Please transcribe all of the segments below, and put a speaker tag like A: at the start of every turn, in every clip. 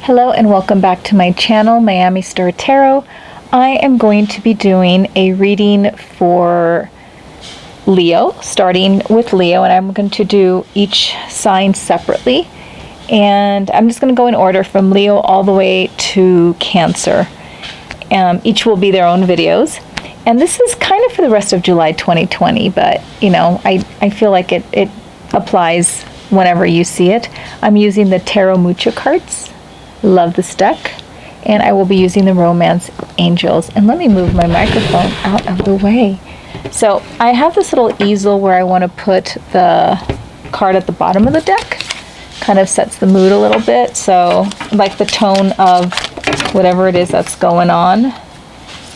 A: Hello and welcome back to my channel, Miami Star Tarot. I am going to be doing a reading for Leo, starting with Leo, and I'm going to do each sign separately. And I'm just going to go in order from Leo all the way to Cancer. Each will be their own videos. And this is kind of for the rest of July 2020, but you know, I feel like it applies whenever you see it. I'm using the Tarot Mucha cards. Love this deck. And I will be using the Romance Angels. And let me move my microphone out of the way. So I have this little easel where I want to put the card at the bottom of the deck. Kind of sets the mood a little bit. So like the tone of whatever it is that's going on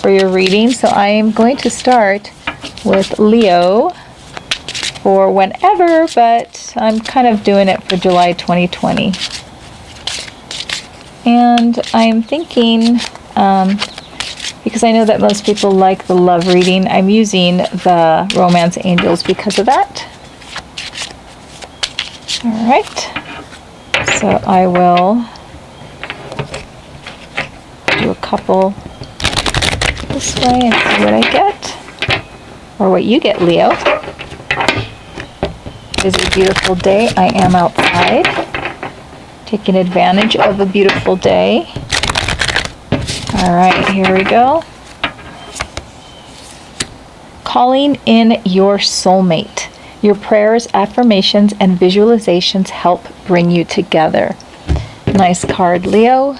A: for your reading. So I am going to start with Leo for whenever, but I'm kind of doing it for July 2020. And I'm thinking, because I know that most people like the love reading, I'm using the Romance Angels because of that. All right. So I will do a couple this way and see what I get. Or what you get, Leo. It is a beautiful day. I am outside, taking advantage of a beautiful day. All right, here we go. Calling in your soulmate. Your prayers, affirmations, and visualizations help bring you together. Nice card, Leo.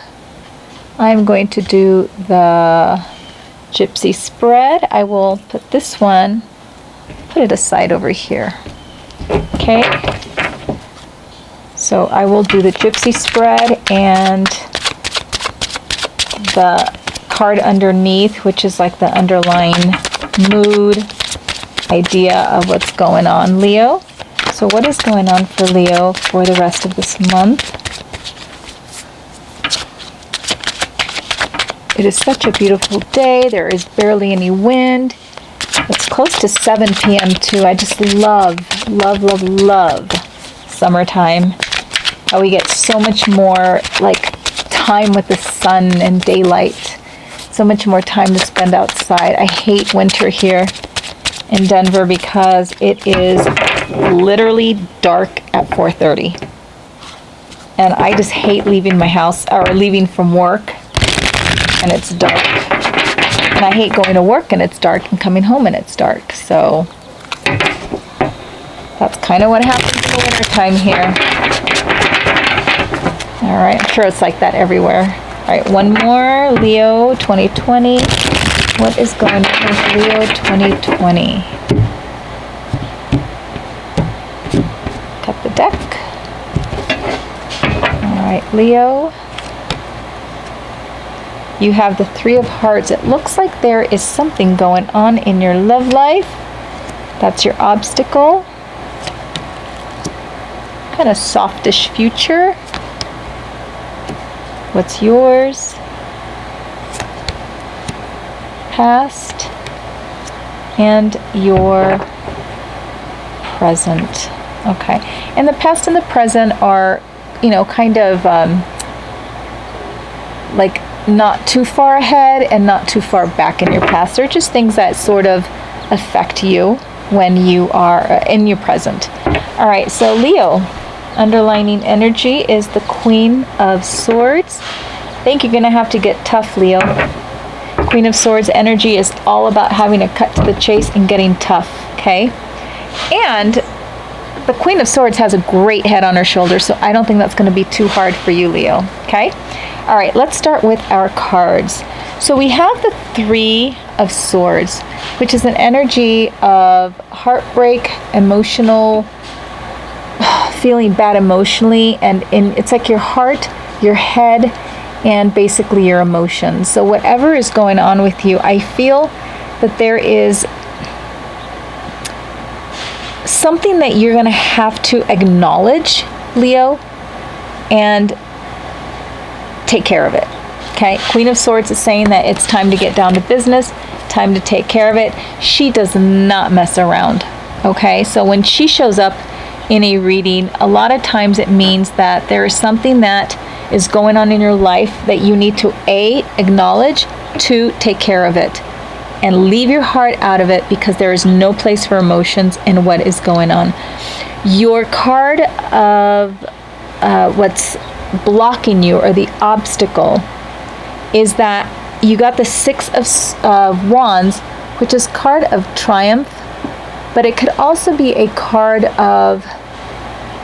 A: I'm going to do the Gypsy spread. I will put this one, put it aside over here. Okay. So I will do the Gypsy spread and the card underneath, which is like the underlying mood idea of what's going on, Leo. So what is going on for Leo for the rest of this month? It is such a beautiful day. There is barely any wind. It's close to 7 p.m. too. I just love summertime. How we get so much more like time with the sun and daylight. So much more time to spend outside. I hate winter here in Denver because it is literally dark at 4:30. And I just hate leaving my house or leaving from work and it's dark. And I hate going to work and it's dark and coming home and it's dark. So that's kind of what happens in the winter time here. All right, I'm sure it's like that everywhere. All right, one more, Leo 2020. What is going on with Leo 2020? Cut the deck. All right, Leo. You have the Three of Hearts. It looks like there is something going on in your love life. That's your obstacle. Kind of softish future. What's yours? Past and your present. Okay. And the past and the present are, you know, kind of like not too far ahead and not too far back in your past. They're just things that sort of affect you when you are in your present. All right, so Leo, underlining energy is the Queen of Swords. I think you're going to have to get tough, Leo. Queen of Swords energy is all about having to cut to the chase and getting tough, okay? And the Queen of Swords has a great head on her shoulders, so I don't think that's going to be too hard for you, Leo, okay? All right, let's start with our cards. So we have the Three of Swords, which is an energy of heartbreak, emotional, feeling bad emotionally, and it's like your heart, your head, and basically your emotions. So whatever is going on with you, I feel that there is something that you're going to have to acknowledge, Leo, and take care of it. Okay, Queen of Swords is saying that it's time to get down to business, time to take care of it. She does not mess around. Okay, so when she shows up, in a reading, a lot of times it means that there is something that is going on in your life that you need to A, acknowledge, 2, take care of it. And leave your heart out of it, because there is no place for emotions in what is going on. Your card of what's blocking you, or the obstacle, is that you got the Six of Wands, which is card of triumph, but it could also be a card of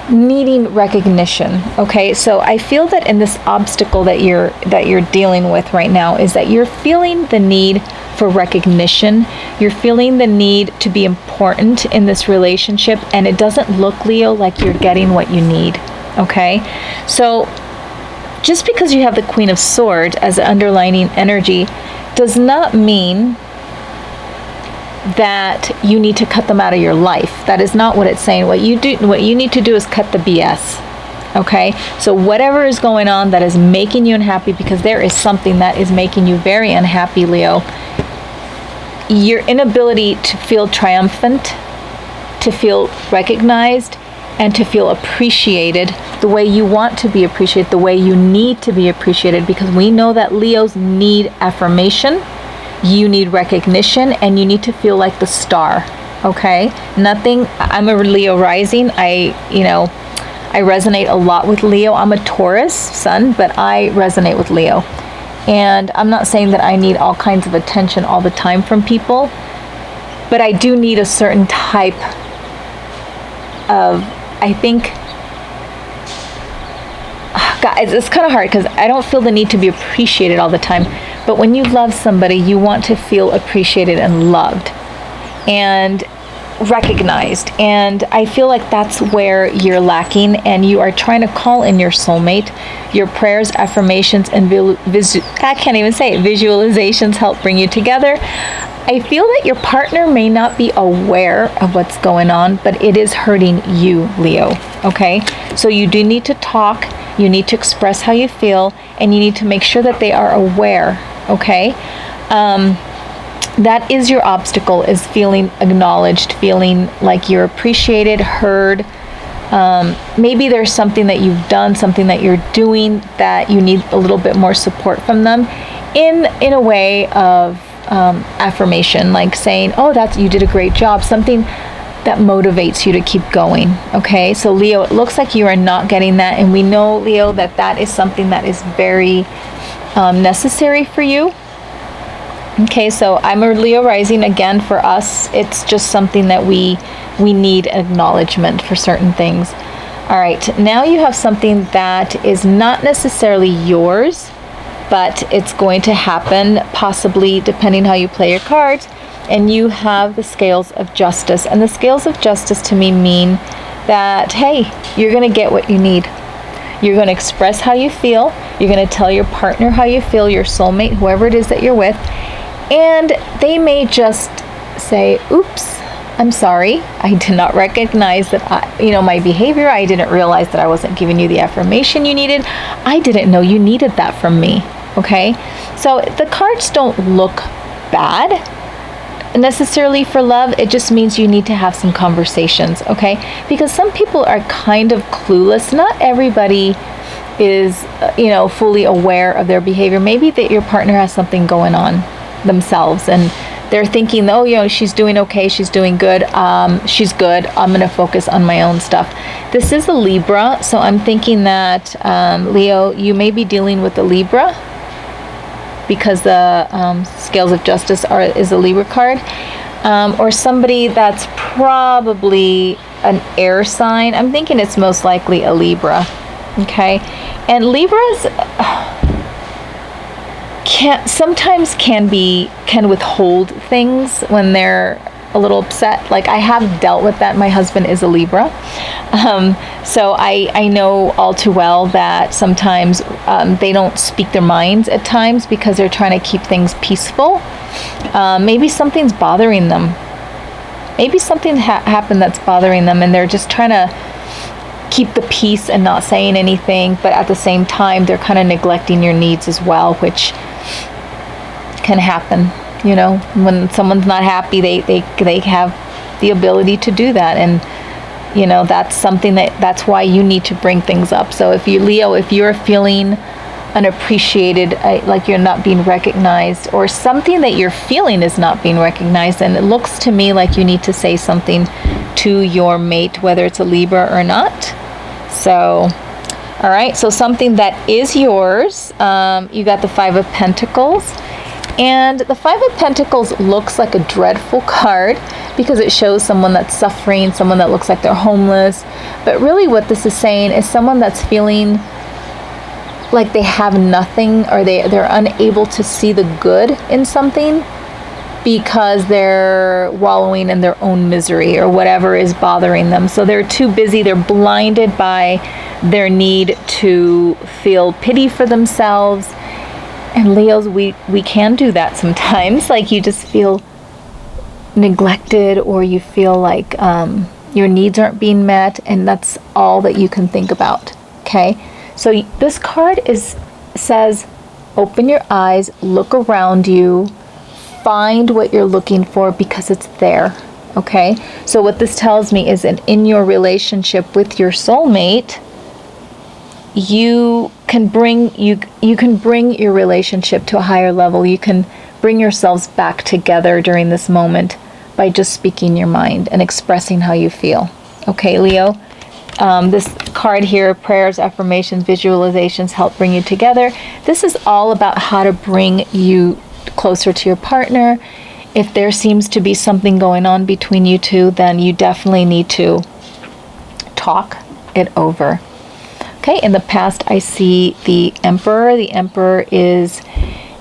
A: needing recognition. Okay, so I feel that in this obstacle that you're dealing with right now is that you're feeling the need for recognition. You're feeling the need to be important in this relationship, and it doesn't look, Leo, like you're getting what you need. Okay, so just because you have the Queen of Swords as an underlining energy does not mean that you need to cut them out of your life. That is not what it's saying. What you need to do is cut the BS. Okay, so whatever is going on that is making you unhappy, because there is something that is making you very unhappy, Leo. Your inability to feel triumphant, to feel recognized, and to feel appreciated the way you want to be appreciated, the way you need to be appreciated, because we know that Leos need affirmation, you need recognition, and you need to feel like the star. Okay, I'm a Leo rising. I resonate a lot with Leo. I'm a Taurus sun, but I resonate with Leo. And I'm not saying that I need all kinds of attention all the time from people, but I do need a certain type of, I think, guys, it's kind of hard because I don't feel the need to be appreciated all the time. But when you love somebody, you want to feel appreciated and loved and recognized. And I feel like that's where you're lacking, and you are trying to call in your soulmate. Your prayers, affirmations, and visualizations help bring you together. I feel that your partner may not be aware of what's going on, but it is hurting you, Leo. Okay? So you do need to talk, you need to express how you feel, and you need to make sure that they are aware. Okay? That is your obstacle, is feeling acknowledged, feeling like you're appreciated, heard. Maybe there's something that you've done, something that you're doing that you need a little bit more support from them in a way of affirmation, like saying, oh, you did a great job, something that motivates you to keep going. Okay, so Leo, it looks like you are not getting that, and we know, Leo, that is something that is very necessary for you. Okay, so I'm a Leo rising. Again, for us, it's just something that we need acknowledgement for certain things. All right, now you have something that is not necessarily yours, but it's going to happen, possibly, depending how you play your cards. And you have the Scales of Justice. And the Scales of Justice to me mean that, hey, you're going to get what you need. You're going to express how you feel. You're going to tell your partner how you feel, your soulmate, whoever it is that you're with. And they may just say, oops, I'm sorry. I did not recognize that, my behavior. I didn't realize that I wasn't giving you the affirmation you needed. I didn't know you needed that from me. Okay? So the cards don't look bad necessarily for love. It just means you need to have some conversations. Okay? Because some people are kind of clueless. Not everybody is, fully aware of their behavior. Maybe that your partner has something going on themselves, and they're thinking, oh, she's doing okay, she's doing good, she's good, I'm going to focus on my own stuff. This is a Libra, so I'm thinking that, Leo, you may be dealing with a Libra, because the Scales of Justice is a Libra card, or somebody that's probably an air sign. I'm thinking it's most likely a Libra. Okay, and Libras can withhold things when they're a little upset. Like, I have dealt with that. My husband is a Libra, so I know all too well that sometimes they don't speak their minds at times because they're trying to keep things peaceful. Maybe something's bothering them. Maybe something happened that's bothering them, and they're just trying to keep the peace and not saying anything, but at the same time they're kind of neglecting your needs as well, which can happen. When someone's not happy, they have the ability to do that, and You know, that's something that's why you need to bring things up. So if you, Leo, if you're feeling unappreciated, like you're not being recognized, or something that you're feeling is not being recognized, and it looks to me like you need to say something to your mate, whether it's a Libra or not. So, all right, so something that is yours, you got the Five of Pentacles. And the Five of Pentacles looks like a dreadful card because it shows someone that's suffering, someone that looks like they're homeless. But really what this is saying is someone that's feeling like they have nothing, or they're unable to see the good in something because they're wallowing in their own misery or whatever is bothering them. So they're too busy, they're blinded by their need to feel pity for themselves. And Leos, we can do that sometimes. Like you just feel neglected, or you feel like your needs aren't being met, and that's all that you can think about. Okay, so this card says open your eyes, look around you, find what you're looking for because it's there. Okay, so what this tells me is that in your relationship with your soulmate, you can bring your relationship to a higher level. You can bring yourselves back together during this moment by just speaking your mind and expressing how you feel. Okay, Leo, this card here, prayers, affirmations, visualizations help bring you together. This is all about how to bring you closer to your partner. If there seems to be something going on between you two, then you definitely need to talk it over. Okay, in the past I see the Emperor. The Emperor is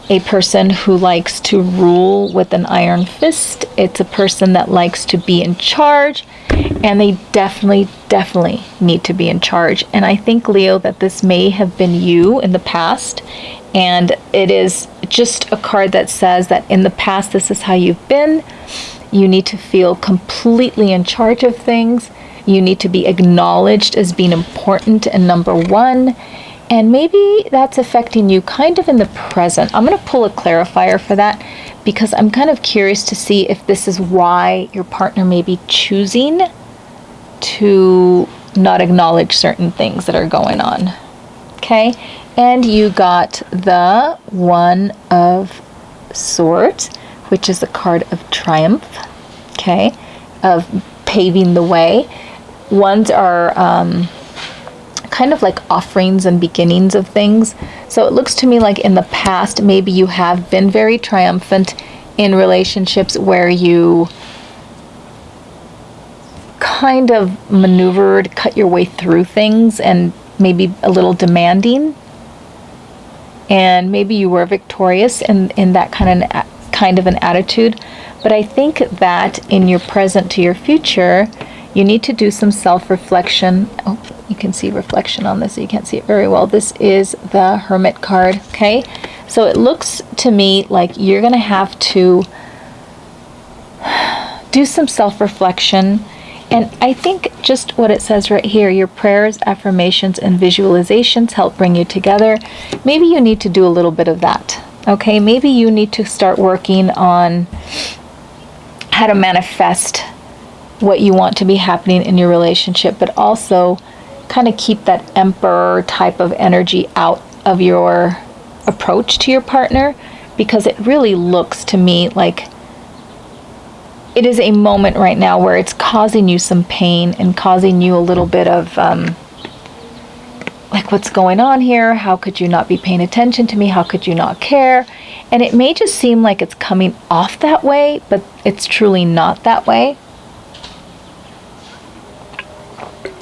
A: a person who likes to rule with an iron fist. It's a person that likes to be in charge, and they definitely need to be in charge. And I think, Leo, that this may have been you in the past, and it is just a card that says that in the past this is how you've been. You need to feel completely in charge of things. You need to be acknowledged as being important and number one. And maybe that's affecting you kind of in the present. I'm going to pull a clarifier for that because I'm kind of curious to see if this is why your partner may be choosing to not acknowledge certain things that are going on. Okay, and you got the One of Swords, which is the card of triumph, okay, of paving the way. Ones are kind of like offerings and beginnings of things. So it looks to me like in the past, maybe you have been very triumphant in relationships where you kind of maneuvered, cut your way through things, and maybe a little demanding. And maybe you were victorious in that kind of an attitude. But I think that in your present to your future, you need to do some self-reflection. Oh, you can see reflection on this. You can't see it very well. This is the Hermit card, okay? So it looks to me like you're going to have to do some self-reflection. And I think just what it says right here, your prayers, affirmations, and visualizations help bring you together. Maybe you need to do a little bit of that, okay? Maybe you need to start working on how to manifest what you want to be happening in your relationship, but also kind of keep that Emperor type of energy out of your approach to your partner, because it really looks to me like it is a moment right now where it's causing you some pain and causing you a little bit of like, what's going on here? How could you not be paying attention to me? How could you not care? And it may just seem like it's coming off that way, but it's truly not that way.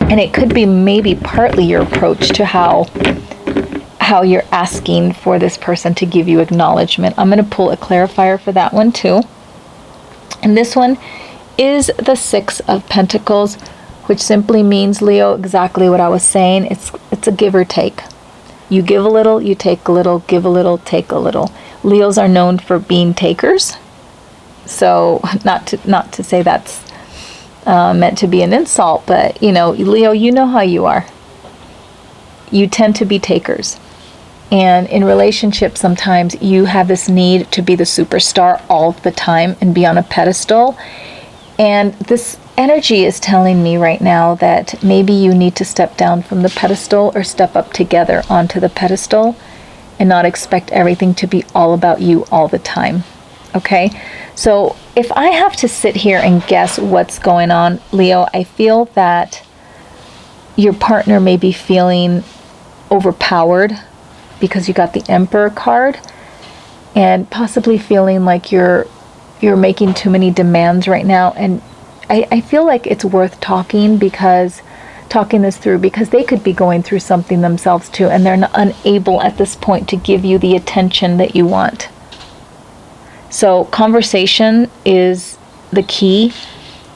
A: And it could be maybe partly your approach to how you're asking for this person to give you acknowledgement. I'm going to pull a clarifier for that one too. And this one is the Six of Pentacles, which simply means, Leo, exactly what I was saying. It's a give or take. You give a little, you take a little, give a little, take a little. Leos are known for being takers. So not to say that's meant to be an insult, but you know, Leo, you know how you are. You tend to be takers. And in relationships, sometimes you have this need to be the superstar all the time and be on a pedestal. And this energy is telling me right now that maybe you need to step down from the pedestal or step up together onto the pedestal and not expect everything to be all about you all the time. Okay? So if I have to sit here and guess what's going on, Leo, I feel that your partner may be feeling overpowered because you got the Emperor card, and possibly feeling like you're making too many demands right now. And I feel like it's worth talking this through, because they could be going through something themselves too, and they're unable at this point to give you the attention that you want. So conversation is the key,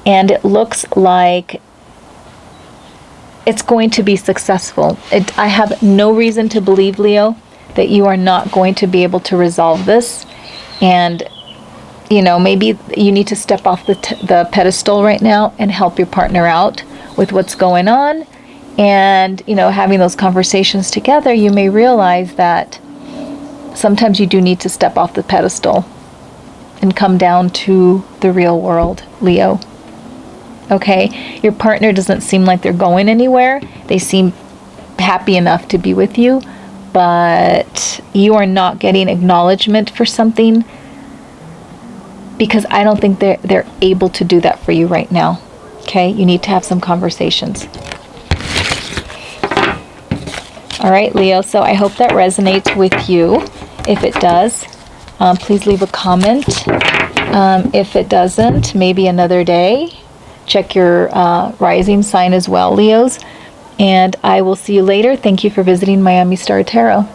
A: and it looks like it's going to be successful. I have no reason to believe, Leo, that you are not going to be able to resolve this. And maybe you need to step off the pedestal right now and help your partner out with what's going on. And, having those conversations together, you may realize that sometimes you do need to step off the pedestal and come down to the real world, Leo. Okay? Your partner doesn't seem like they're going anywhere. They seem happy enough to be with you, but you are not getting acknowledgement for something, because I don't think they're able to do that for you right now. Okay? You need to have some conversations. All right, Leo, so I hope that resonates with you. If it does, please leave a comment. If it doesn't, maybe another day. Check your rising sign as well, Leos. And I will see you later. Thank you for visiting Miami Star Tarot.